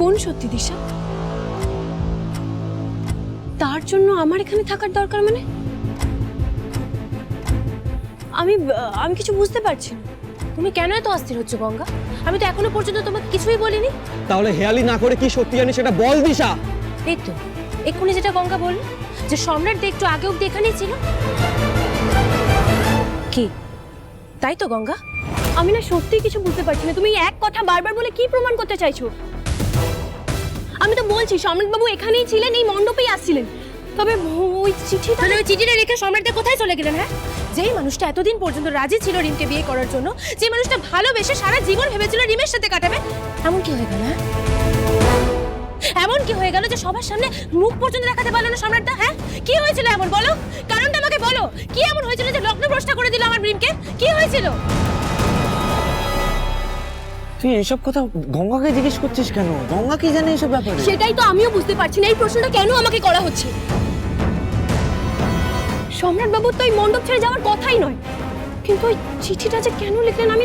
কোন সত্যি দিশা? তার জন্য আমার এখানে থাকার দরকার মানে? আমি আমি কিছু বুঝতে পারছি না। তুমি কেন এত অস্থির হচ্ছ গঙ্গা? আমি তো এখনো পর্যন্ত তোমাকে কিছুই বলিনি। তাহলে হেয়ালি না করে কি সত্যি জানি সেটা বল দিশা। এই তো এক্ষুনি যেটা গঙ্গা বলল, যে সম্রাট একটু আগে অব্দি এখানেই ছিল। কি তাই তো গঙ্গা? আমি না সত্যি কিছু বুঝতে পারছি না। তুমি এক কথা বারবার বলে কি প্রমাণ করতে চাইছো? আমি তো বলছি সম্রাট বাবু এখানেই ছিলেন, এই মণ্ডপেই আসছিলেন। তবে ওই চিঠিটা, তাহলে ওই চিঠিটা রেখে সম্রাটটা কোথায় চলে গেলেন? হ্যাঁ, যেই মানুষটা এতদিন পর্যন্ত রাজি ছিল রিমকে বিয়ে করার জন্য, যে মানুষটা ভালোবেসে সারা জীবন ভেবেছিল রিমের সাথে কাটাবে, এমন কি হয়ে গেল? হ্যাঁ, এমন কি হয়ে গেল যে সবার সামনে মুখ পর্যন্ত দেখাতে পারলো না সম্রাটটা? হ্যাঁ, কি হয়েছিল এমন? বলো, কারণটা আমাকে বলো। কি এমন হয়েছিল যে লগ্ন ভ্রষ্ট করে দিল আমার রিমকে? কি হয়েছিল? তুই এসব কথা গঙ্গাকে জিজ্ঞেস করছিস কেন? গঙ্গা কি জানে এসব ব্যাপারে? সেটাই তো আমিও বুঝতে পারছি না। এই প্রশ্নটা কেন আমাকে করা হচ্ছে? সম্রাট বাবুর তো এই মণ্ডপ ছেড়ে যাওয়ার কথাই নয়, কিন্তু ওই চিঠিটা যে কেন লিখলেন আমি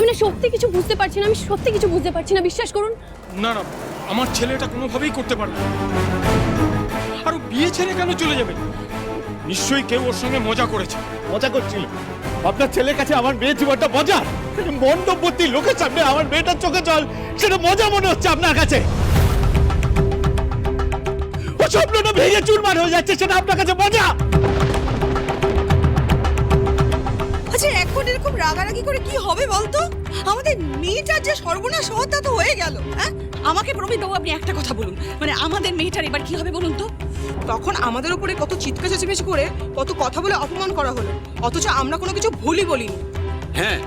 না সত্যি কিছু বুঝতে পারছি না। আমি সত্যি কিছু বুঝতে পারছি না, বিশ্বাস করুন। না না, আমার ছেলে এটা কোনোভাবেই করতে পারবে না। আর ও বিয়ে ছেড়ে কেন চলে যাবে? নিশ্চয়ই কেউ ওর সঙ্গে মজা করেছে। মজা করছিল? আপনার ছেলের কাছে আমার মেয়ে জীবনটা মজা? মণ্ডপবর্তী লোকের সামনে আমার মেয়েটার চোখে জল, সেটা মজা মনে হচ্ছে আপনার কাছে? ও স্বপ্নটা ভেঙে চুরমার হয়ে যাচ্ছে, সেটা আপনার কাছে মজা? আচ্ছা এখন এরকম রাগারাগি করে কি হবে বলতো? আমাদের মেয়েটার যে সর্বনাশ হওয়ার তা তো হয়ে গেল। হ্যাঁ, আমাকে প্রমিত বাবু আপনি একটা কথা বলুন, মানে আমাদের মেয়েটার এবার কি হবে বলুন তো? তখন আমাদের উপরে কত চিৎকার চেঁচামেচি করে কত কথা বলে অপমান করা হলো, অথচ আমরা কোনো কিছু ভুলই বলিনি। হ্যাঁ,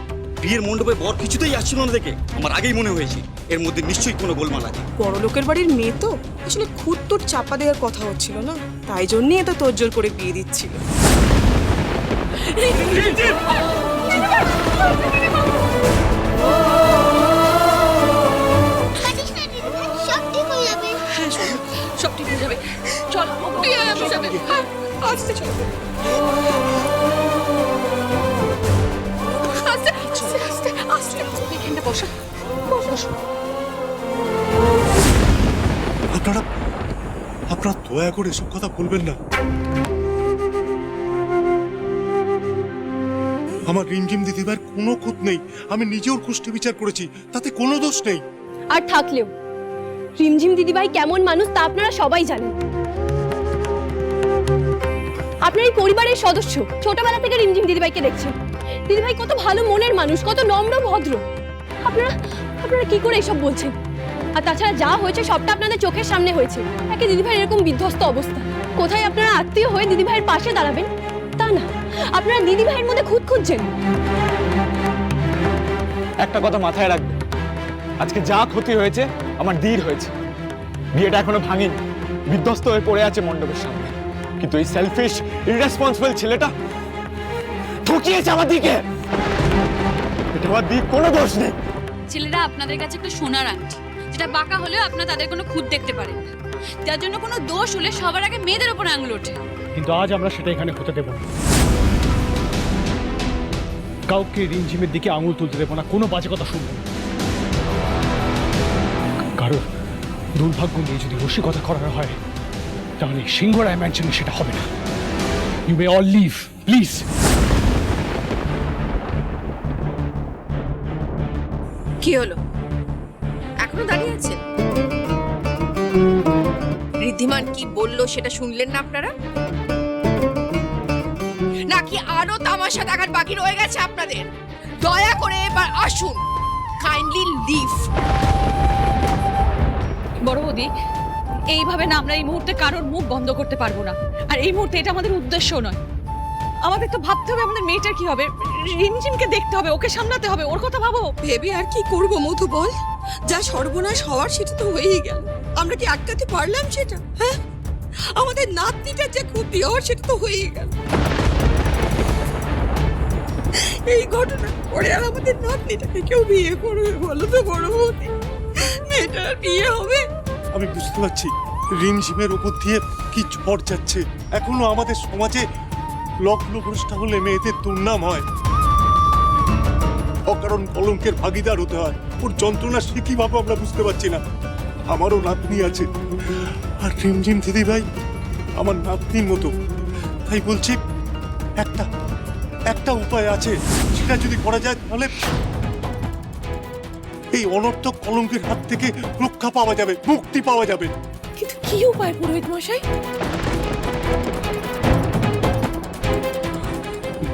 বিয়ের মণ্ডপে বর কিছুতেই আসছিল না দেখে আমার আগেই মনে হয়েছে এর মধ্যে নিশ্চয়ই কোনো গোলমাল আছে। বড় লোকের বাড়ির মেয়ে তো আসলে খুদ তোর চাপা দেওয়ার কথা হচ্ছিল না, তাই জন্যই এত তোড়জোড় করে বিয়ে দিচ্ছিল। হ্যাঁ শোনো, সব ঠিক হয়ে যাবে। চল বিয়ে হয়ে যাবে। হ্যাঁ, আস্তে চল। আস্তে আস্তে আস্তে আস্তে এখানটা বসো বসো। আপনারা দয়া করে এসব কথা বলবেন না। আমার রিমঝিম দিদিভাইয়ের কোনো খুঁত নেই। আমি নিজেও কুষ্টি বিচার করেছি, তাতে কোনো দোষ নেই। আর থাকলেও রিমঝিম দিদিভাই কেমন মানুষ তা আপনারা সবাই জানেন। আপনার এই পরিবারের সদস্য, ছোটবেলা থেকে রিমঝিম দিদিভাইকে দেখছেন। দিদিভাই কত ভালো মনের মানুষ, কত নম্র ভদ্র। আপনারা কি করে এসব বলছেন? আর তাছাড়া যা হয়েছে সবটা আপনাদের চোখের সামনে হয়েছে। একে দিদিভাইয়ের এরকম বিধ্বস্ত অবস্থা, কোথায় আপনারা আত্মীয় হয়ে দিদিভাইয়ের পাশে দাঁড়াবেন তা না, আপনারা দিদিভাইয়ের মধ্যে খুঁত খুঁজছেন। একটা কথা মাথায় রাখবে, আজকে যা ক্ষতি হয়েছে আমার দিদির হয়েছে। বিয়েটা এখনো ভাঙিনি, বিধ্বস্ত হয়ে পড়ে আছে মণ্ডপের সামনে। কিন্তু এই সেলফিশ ইররেসপন্সিবল ছেলেটা ঠকিয়েছে আমার দিকে। এটা আমার দিক কোনো দোষ নেই। ছেলেরা আপনাদের কাছে একটা সোনার আংটি, যেটা বাঁকা হলেও আপনারা তাদের কোনো খুঁত দেখতে পারেন না। যার জন্য কোনো দোষ হলে সবার আগে মেয়েদের উপর আঙুল ওঠে। কিন্তু আজ আমরা সেটা এখানে হতে দেব না। কাউকে রিমঝিমের দিকে আঙুল তুলতে দেবো না, কোনো বাজে কথা শুনবো না। কারোর দুর্ভাগ্য নিয়ে যদি রসিকতা করানো হয় তাহলে সিংহরায় ম্যানশনে সেটা হবে না। You may all leave please. কি হলো, এখনো দাঁড়িয়ে আছেন? ঋদ্ধিমান কি বললো সেটা শুনলেন না আপনারা? নাকি আরো তামাশা দেখার বাকি রয়ে গেছে আপনাদের? দয়া করে এবার আসুন, কাইন্ডলি লিভ। বড় বৌদি, এইভাবে না আমরা এই মুহূর্তে কারোর মুখ বন্ধ করতে পারবো না। আর এই মুহূর্তে এটা আমাদের উদ্দেশ্য নয়। আমাদের তো ভাবতে হবে আমাদের মেয়েটার কি হবে। রিমঝিমকে দেখতে হবে, ওকে সামলাতে হবে, ওর কথা ভাবো। ভেবে আর কি করবো মধু বল? যা সর্বনাশ হওয়ার সেটা তো হয়েই গেল, আমরা কি আটকাতে পারলাম সেটা? হ্যাঁ, আমাদের নাতনিটার যে ক্ষতি হওয়ার সেটা তো হয়েই গেল। এই ঘটনা পরে আর আমাদের নাতনিটাকে কেউ বিয়ে করবে বলো তো বড় বৌদি? মেয়েটার বিয়ে হবে? আমি বুঝতে পারছি রিমঝিমের উপর দিয়ে কি ঝড় যাচ্ছে। এখনো আমাদের সমাজে লগ্ন ভ্রষ্টা হলে মেয়েদের দুর্নাম হয়, অকারণ কলঙ্কের ভাগিদার হতে হয়। ওর যন্ত্রণা সে কিভাবে আমরা বুঝতে পারছি না। আমারও নাতনি আছে, আর রিমঝিম দিদিভাই আমার নাতনির মতো। তাই বলছি একটা উপায় আছে, সেটা যদি করা যায় তাহলে এই অনর্থক কলঙ্কের হাত থেকে রক্ষা পাওয়া যাবে, মুক্তি পাওয়া যাবে। কিন্তু কি উপায় পুরোহিত মশাই?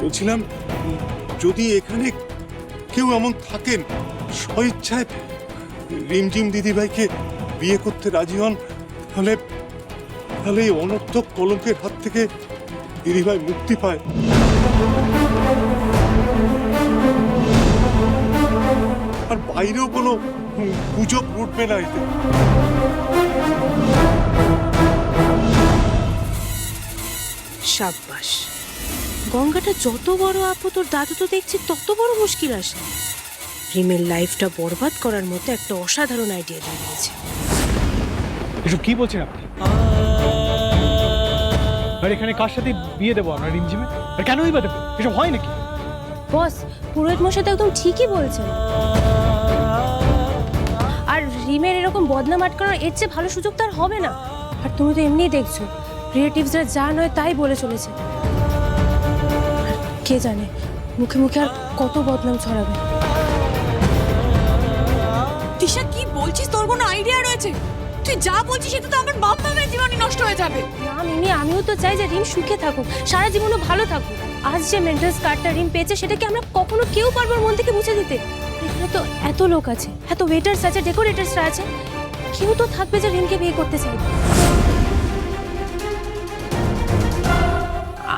বলছিলাম, যদি এখানে কেউ এমন থাকেন স্বইচ্ছায় রিমঝিম দিদিভাইকে বিয়ে করতে রাজি হন, তাহলে এই অনর্থক কলঙ্কের হাত থেকে দিদিভাই মুক্তি পায়। আর বাইরেও কোনো গুজব উঠবে না এতে। সাব্বাস, গঙ্গাটা যত বড় আপু তোর দাদু তো দেখছি তত বড় মুশকিল আসে। রিমের লাইফটা বরবাদ করার মতো একটা অসাধারণ আইডিয়া দিয়ে দিয়েছে। এসব কি বলছেন আপনি? আর এখানে কার সাথে বিয়ে দেবো আমরা রিমঝিমে? আর কেনই বা দেবো? এসব হয় নাকি? বস, পুরোহিত মশাই তো একদম ঠিকই বলছেন। আর রিমের এরকম বদনাম আটকানোর এর চেয়ে ভালো সুযোগ তো আর হবে না। আর তুমি তো এমনিই দেখছো রিলেটিভসরা যা নয় তাই বলে চলেছে। আর কে জানে মুখে মুখে আর কত বদনাম ছড়াবে। দিশা, কি বলছিস? তোর কোনো আইডিয়া রয়েছে? তুই যা বলছিস সেটা তো আমার বাপ মায়ের জীবনে নষ্ট হয়ে যাবে। না মিমি, আমিও তো চাই যে রিম সুখে থাকুক, সারা জীবনও ভালো থাকুক। আজ যে মেন্টাল স্কারটা রিম পেয়েছে সেটাকে আমরা কখনো কেউ পারবো ওর মন থেকে মুছে দিতে? এখানে তো এত লোক আছে, এত ওয়েটার্স আছে, ডেকোরেটার্সরা আছে, কেউ তো থাকবে যে রিমকে বিয়ে করতে চাইবে।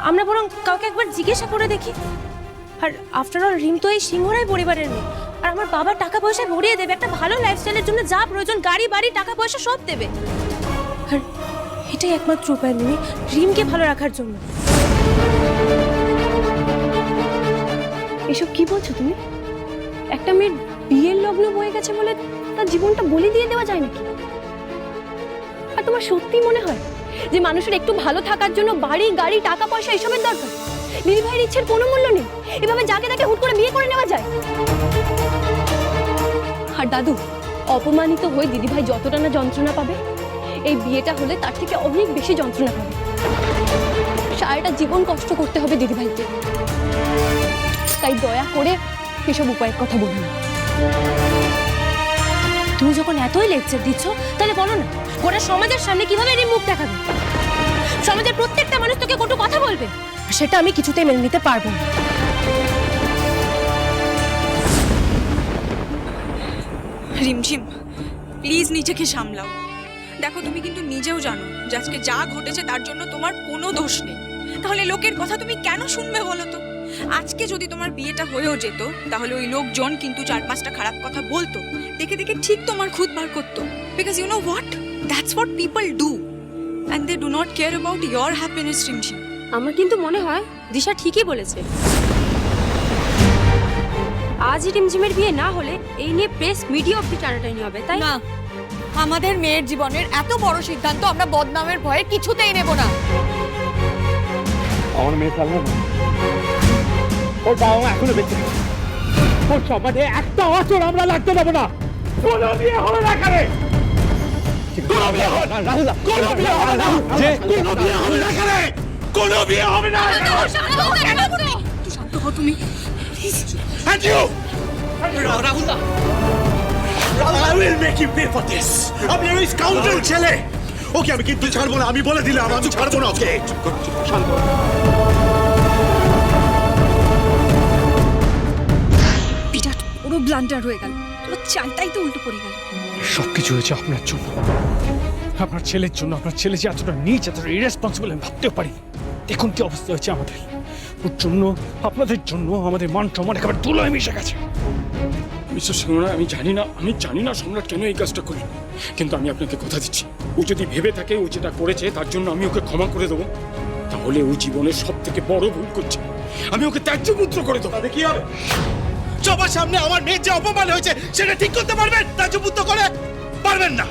আমরা বরং কাউকে একবার জিজ্ঞাসা করে দেখি। আর আফটার অল রিম তো এই সিংহরাই পরিবারের মেয়ে। আর আমার বাবা টাকা পয়সা ভরিয়ে দেবে, একটা ভালো লাইফস্টাইলের জন্য যা প্রয়োজন গাড়ি বাড়ি টাকা পয়সা সব দেবে। আর এটাই একমাত্র উপায় মিমি রিমকে ভালো রাখার জন্য। এসব কি বলছো তুমি? একটা মেয়ের বিয়ের লগ্ন বয়ে গেছে বলে তার জীবনটা বলি দিয়ে দেওয়া যায় নাকি? আর তোমার সত্যি মনে হয় যে মানুষের একটু ভালো থাকার জন্য বাড়ি গাড়ি টাকা পয়সা এসবের দরকার? দিদিভাইয়ের ইচ্ছের কোনো মূল্য নেই, এভাবে যাকে তাকে হুট করে বিয়ে করে নেওয়া যায়? আর দাদু, অপমানিত হয়ে দিদিভাই যতটা না যন্ত্রণা পাবে, এই বিয়েটা হলে তার থেকে অনেক বেশি যন্ত্রণা পাবে। সারাটা জীবন কষ্ট করতে হবে দিদিভাইকে। তাই দয়া করে এসব উপায়ের কথা বলুন না। তুমি যখন এতই লেকচার দিচ্ছ তাহলে বলো না গোটা সমাজের সামনে কিভাবে রিম মুখ দেখাবে? সমাজের প্রত্যেকটা মানুষ তোকে কটু কথা বলবে, আর সেটা আমি কিছুতেই মেনে নিতে পারবো না। রিমঝিম, প্লিজ নিজেকে সামলাও। দেখো, তুমি কিন্তু নিজেও জানো যে আজকে যা ঘটেছে তার জন্য তোমার কোনো দোষ নেই। তাহলে লোকের কথা তুমি কেন শুনবে বলো তো? আজকে যদি তোমার বিয়েটা হয়েও যেত তাহলে ওই লোকজন কিন্তু 4-5টা খারাপ কথা বলতো, দেখে দেখে ঠিক তোমার খুদ বার করতো। Because you know what, that's what people do and they do not care about your happiness. Rimjhim, আমার কিন্তু মনে হয় দিশা ঠিকই বলেছে। আজ রিমঝিমের বিয়ে না হলে এই নিয়ে প্রেস মিডিয়া অব্দি টানাটানি হবে, তাই না, আমাদের মেয়ের জীবনের এত বড় সিদ্ধান্ত আমরা বদনামের ভয়ে কিছুতেই নেব না। আমার মেয়ে চালবে না, ওর বাবা মা এখনো বেঁচে নেই। ওর সমাজে একটা অচর আমরা লাগতে দেবো না। কোনো বিয়ে হবে না এখানে, কোনো বিয়ে হবে না রাহুলদা, কোনো বিয়ে হবে না, কোনো বিয়ে হবে না এখানে, কোনো বিয়ে হবে না। তুই শান্ত হও তুমি। And you, রাহুলদা, I will make you pay for this. আপনি ওই স্কাউন্ডার ছেলে, ওকে আমি কিন্তু ছাড়বো না। আমি বলে দিলাম আমি ছাড়বো না ওকে। শান্ত। বিরাট বড় ব্লান্ডার হয়ে গেল, তোর চালটাই তো উল্টো পড়ে গেল। সবকিছু হয়েছে আপনার জন্য, আপনার ছেলের জন্য। আপনার ছেলে যে এতটা নিচ, এতটা ইরেসপন্সিবল আমি ভাবতেও পারি। দেখুন কি অবস্থা হয়েছে আমাদের। ওর জন্য, আপনাদের জন্য আমাদের মান সম্মান একেবারে ধুলোয় মিশে গেছে। মিস্টার সিংহরা, আমি জানি না সম্রাট কেন এই কাজটা করল, কিন্তু আমি আপনাকে কথা দিচ্ছি, ও যদি ভেবে থাকে ও যেটা করেছে তার জন্য আমি ওকে ক্ষমা করে দেবো, তাহলে ও জীবনের সব থেকে বড় ভুল করছে। আমি ওকে ত্যায্যপুত্র করে দেবো। তাহলে কি হবে? সবার সামনে আমার মেয়ের যে অপমান হয়েছে সেটা ঠিক করতে পারবেন? ত্যায্যপুত্র করে পারবেন না।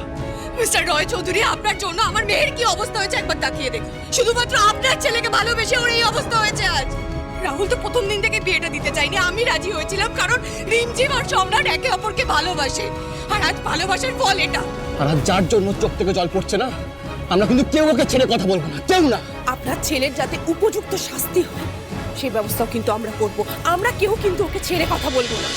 মিস্টার রয় চৌধুরী, আপনার জন্য আমার মেয়ের কি অবস্থা হয়েছে একবার তাকিয়ে দেখুন। শুধুমাত্র আপনার ছেলেকে ভালোবেসে ওর এই অবস্থা হয়েছে আজ। রাহুল তো প্রথম দিন থেকে বিয়েটা দিতে চাইনি, আমি রাজি হয়েছিলাম কারণ রিমঝিম আর সম্রাট একে অপরকে ভালোবাসে, আর আজ ভালোবাসার ফল এটা। আর আজ যার জন্য চোখ থেকে জল পড়ছে না, আমরা কিন্তু কেউ ওকে ছেড়ে কথা বলবো না, কেউ না। আপনার ছেলের যাতে উপযুক্ত শাস্তি হয় সেই ব্যবস্থাও কিন্তু আমরা করব, আমরা কেউ কিন্তু ওকে ছেড়ে কথা বলবো না।